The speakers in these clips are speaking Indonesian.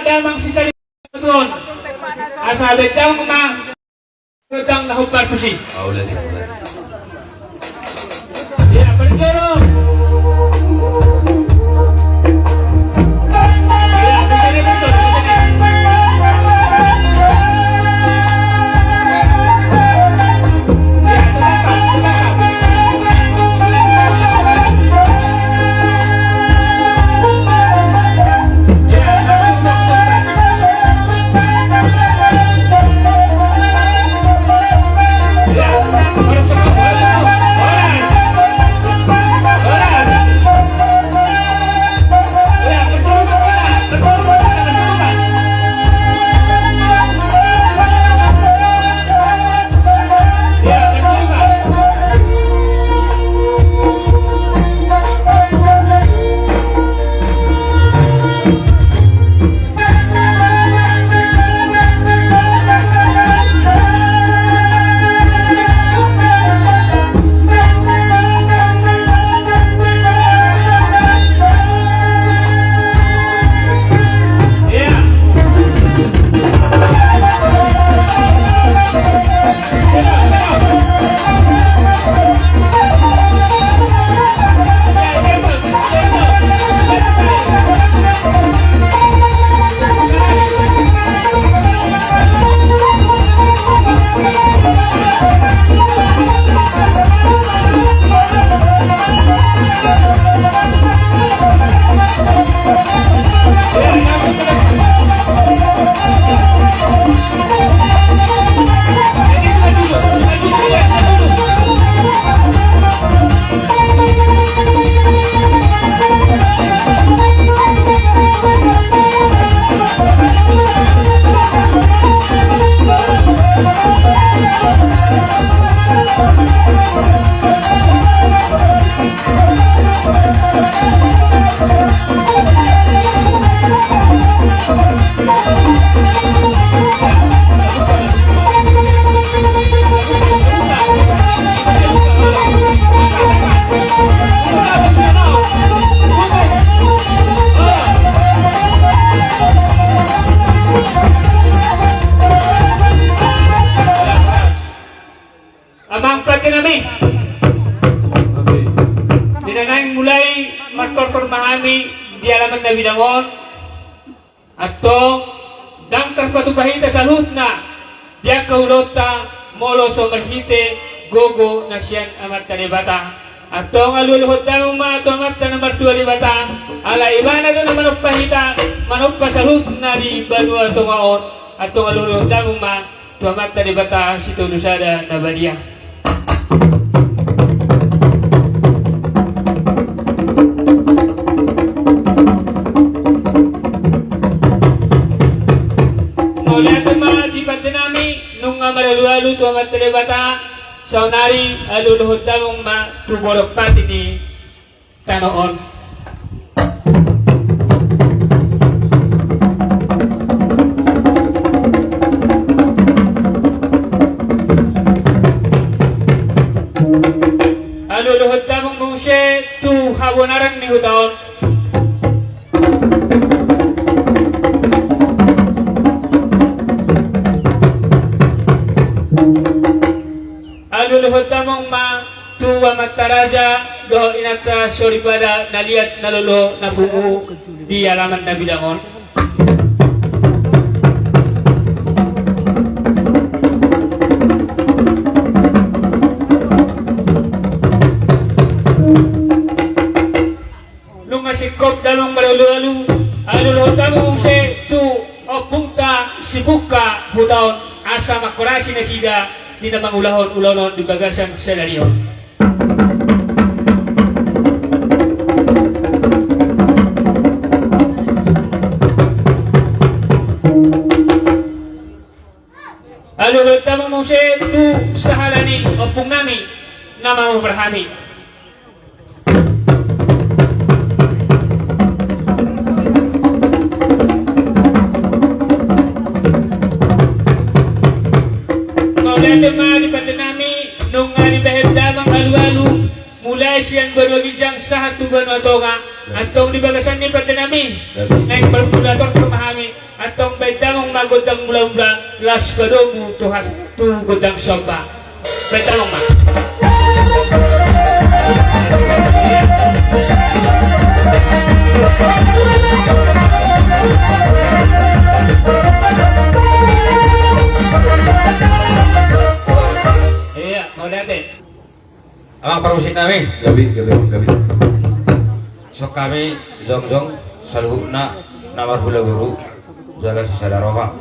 damang si Salih doon. Asabi daw ma utang na hupartusi. Ulit. Ya, berjero. Ya, begini betul, begini. Ya, tetap. Ya, langsung ya, harus semua, harus. Horas. Ya, bersama bola, bersama bola, bersama bola. Ya, bersama. Ya. Abang pati nami. Dinanay mulai magtortor mahami di alaman na bidangon. Atto dang terpatubahita sa na dia kaulota molo so marhite gogo na siyan amat talibata. Atto ngaluluhod damong ma ato amat na nomor 2 libata. Ala ibana do na manupahita manupa sa na di banua tungaon. Atto ngaluluhod damong ma to amat talibata si tulusada na badia. Mula tuma di patinami nung malalu-alu tu amat telebata saunari aluluhod damong ma tuborok pati ni tanoon. Aluluhod damong mungse tu habonarang ni hutaon. Aluluhod damong ma tuwa mataraja do inata soribada naliat nalolo na bungu di alaman na bidangon. Nung asikop damong malulu-alu aluluhod damong se tu opunta sibuka hutaon asa makurasi na sida di na mangulahon-ulahon di bagasan senaryo. Alulod tamang mong siya tu sa halani o pungnami na mamuperhami. Nung dibahid damang alu-alu mulai siang berwagijang sa hatuban o tonga antong di bagasan ni patinami na yung kalkulator pemahami godang mula-mula las kadomu tuhas tu godang soba. Betalong ma. Iya, mau lihatin. Amang perusik nami, Gabi, gabi, gabi. sok kami jong saluhna nawar hula guru jaga sisa daroha.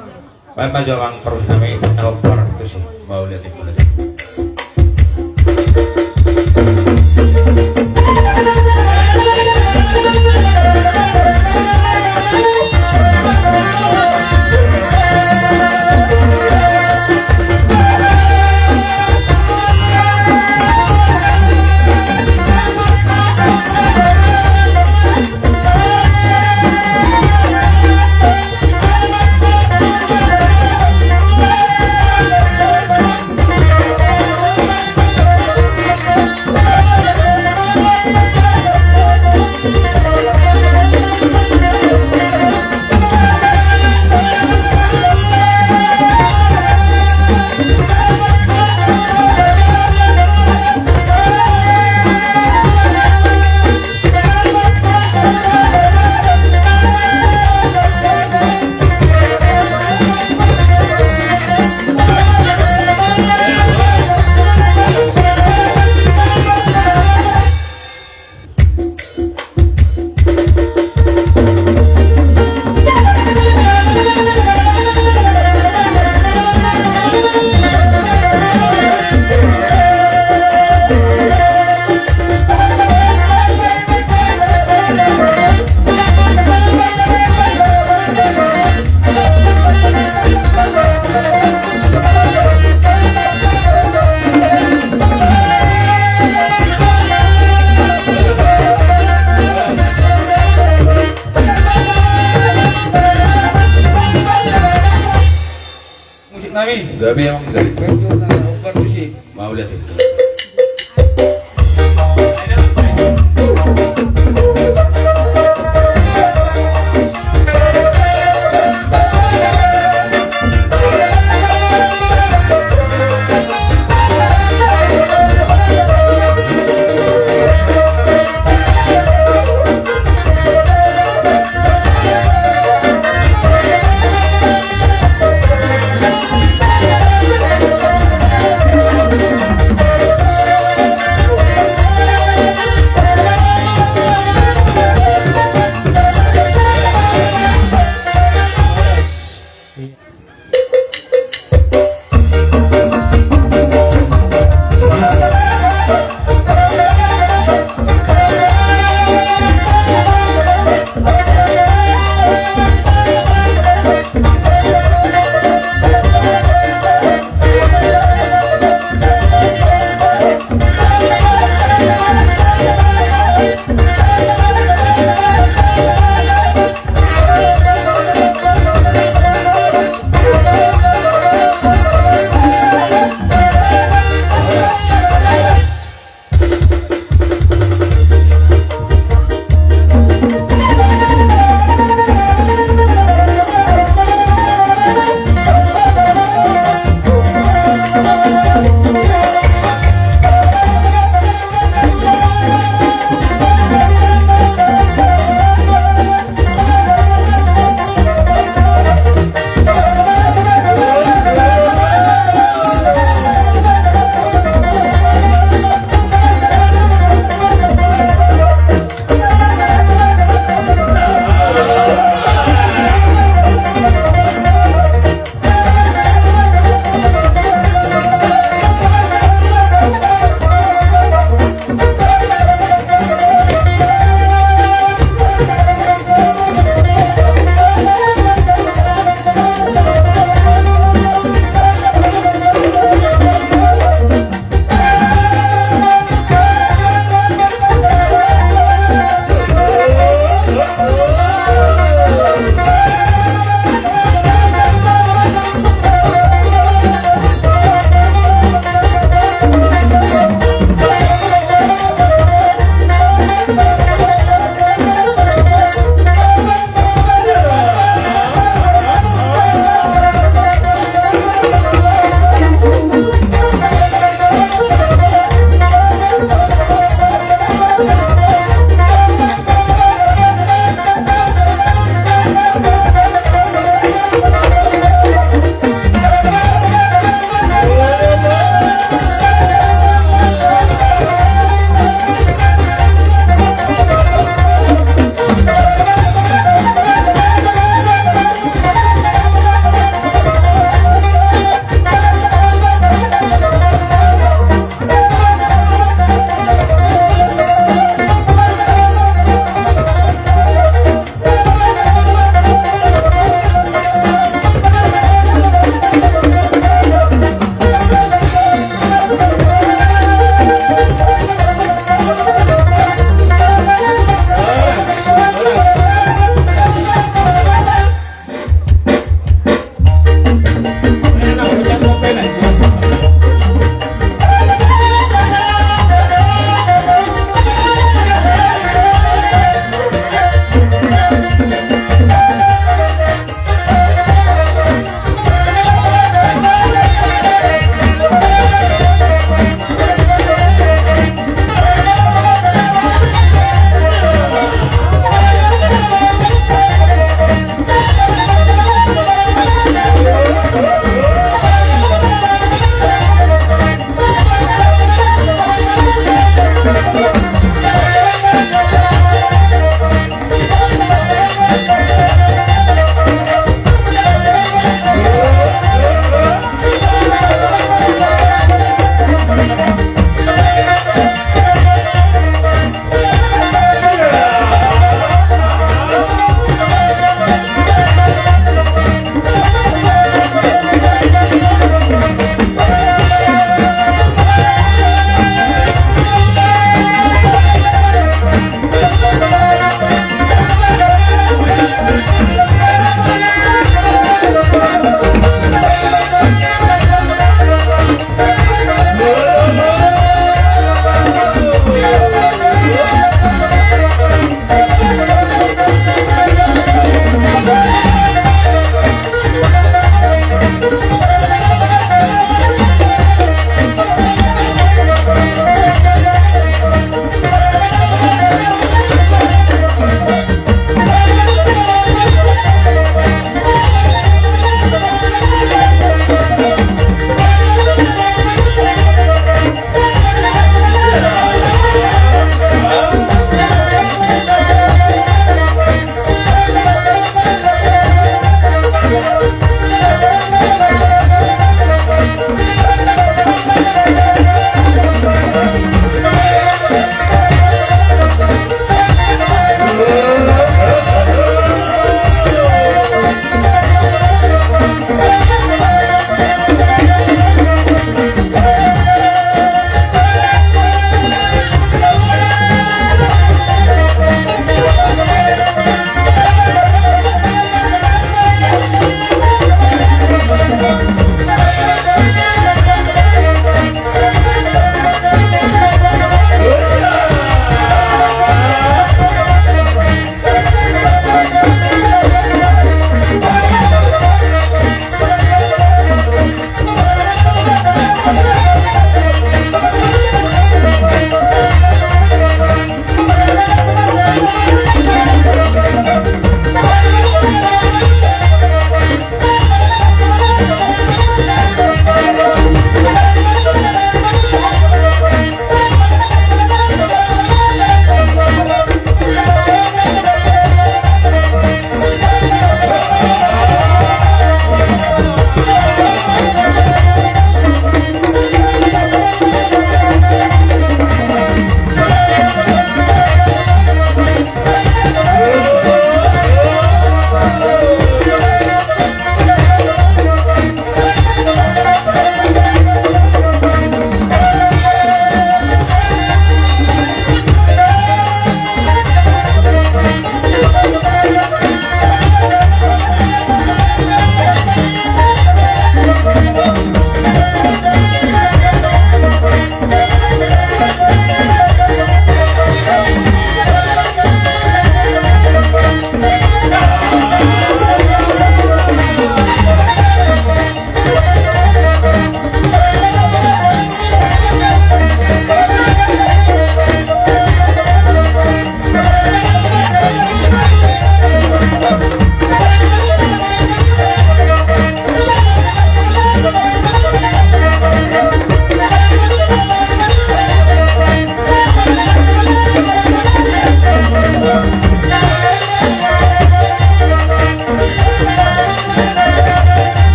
Baik maju amang perusik nami nawar itu sih. Mau lihat ibu lihat. Musik nami, Gabi emang gabi. perusik. Mau lihat ibu.